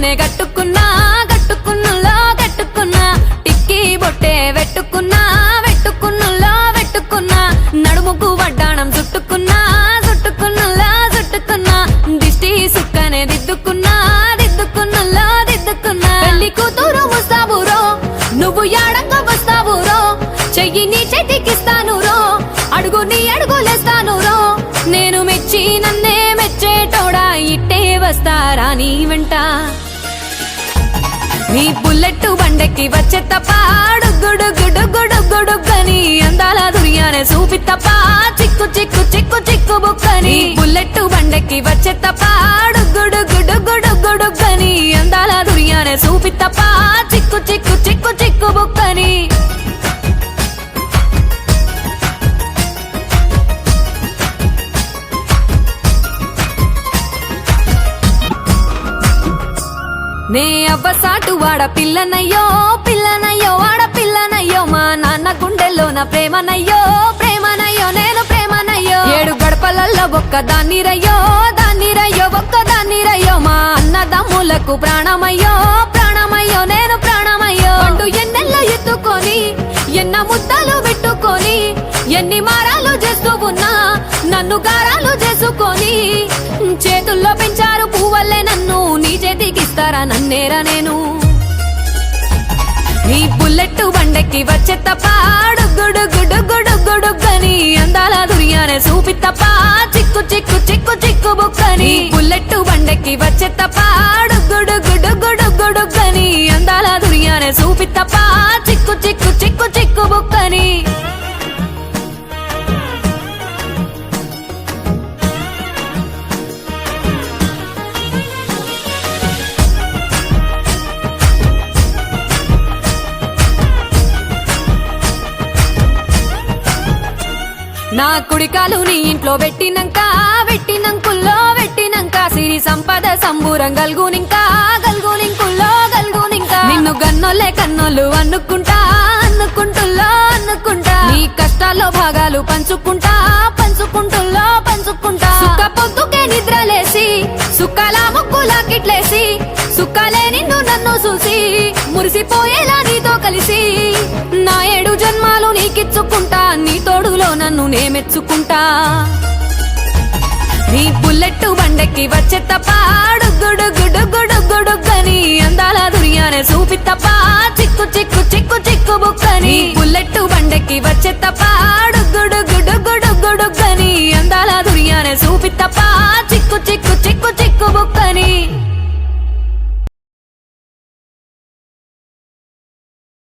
సుక్కనే గట్టుకున్నా గట్టుకున్నుల్లో గట్టుకున్నా టిక్కీ బొట్టే వెట్టుకున్నా వెట్టుకున్నుల్లో వెట్టుకున్నా నడుముకు వడ్డాణం చుట్టుకున్నా చుట్టుకున్నుల్లో చుట్టుకున్నా దిష్టి సుక్కనే దిద్దుకున్నా దిద్దుకున్నుల్లో దిద్దుకున్నా పెళ్లి కూతురు ముస్తాబురో నువ్వు యాడంగా వస్తావురో చెయ్యి నీ చేతికిస్తాను రో అడుగు నీ అడుగులేస్తాను రో నేను మెచ్చి నన్నే మెచ్చేటోడా ఇట్టే వస్తారా నీ వెంట నీ బుల్లెట్ బండెక్కి వచ్చే తప్ప గుడుగుడుగుడుగుడుగుడుగని అందాల దుర్యానే చూపి తప్ప చిక్కు చిక్కు చిక్కు చిక్కు బుక్కని బుల్లెట్ బండెక్కి వచ్చే తప్ప గుడుగుడుగుడుగుడుగని అందాల దుర్యానే చూపి తప్ప చిక్కు చిక్కు చిక్కు చిక్కు బుక్కని నే అవ్వసాటు వాడ పిల్లనయ్యో పిల్లనయ్యో వాడ పిల్లనయ్యో మా నాన్న గుండెల్లోన ప్రేమనయ్యో ప్రేమనయ్యో నేను ప్రేమనయ్యో 7 గడపలల్లో ఒక్కదాన్ని రయ్యో దాన్ని రయ్యో ఒక్కదాన్ని రయ్యో మా అన్నదమ్ములకు ప్రాణమయ్యో ప్రాణమయ్యో నేను ప్రాణమయ్యో పండు ఎన్నెల్లో ఎత్తుకొని ఎన్న ముద్దలు పెట్టుకొని ఎన్ని మారాలు చేస్తూ ఉన్నా నన్ను గారాలు చేసుకొని చేతుల్లో పెంచారు పువ్వల్లే నన్ను నీ చేతికిస్తారా నన్నేరా నేను నీ బుల్లెట్ బండెక్కి వచ్చే తప్ప గుడుగుడుగుడుగుడుగని అందాల దుర్యానే చూపి తప్ప చిక్కు చిక్కు చిక్కు చిక్కు బుక్కని బుల్లెట్ బండెక్కి వచ్చే తప్ప గుడుగుడుగుడుగుడుగని అందాల దుర్యానే చూపి తప్ప చిక్కు చిక్కు చిక్కు చిక్కు బుక్కని నా కుడికాలు నీ ఇంట్లో పెట్టినంకుల్లో పెట్టినంక సిరి సంపద సంబూరం గల్గునింకా గల్గునింకుల్లో గల్గునింకా నిన్ను గన్నోళ్ళే కన్నోళ్ళు అనుకుంటుల్లో అనుకుంటా నీ కష్టాల్లో భాగాలు పంచుకుంటా పంచుకుంటుల్లో పంచుకుంటా సుక్క పొద్దుకే నిద్రలేసి సుక్కల ముక్కులా కిట్లేసి సుక్కలే నిన్ను నన్ను చూసి మురిసిపోయేలా నీతో కలిసి నా 7 జన్మాలు నీకిచ్చుకుంటా నీ తోడులో నన్ను నే మెచ్చుకుంటా నీ బుల్లెట్ బండెక్కి వచ్చే తప్ప గుడుగుడుగుడుగుడుగని అందాల దుర్యానే చూపి తప్ప చిక్కు చిక్కు చిక్కు చిక్కు బుక్కని బుల్లెట్ బండెక్కి వచ్చే తప్ప గుడుగుడుగుడుగుడుగని అందాల దుర్యానే చూపి తప్ప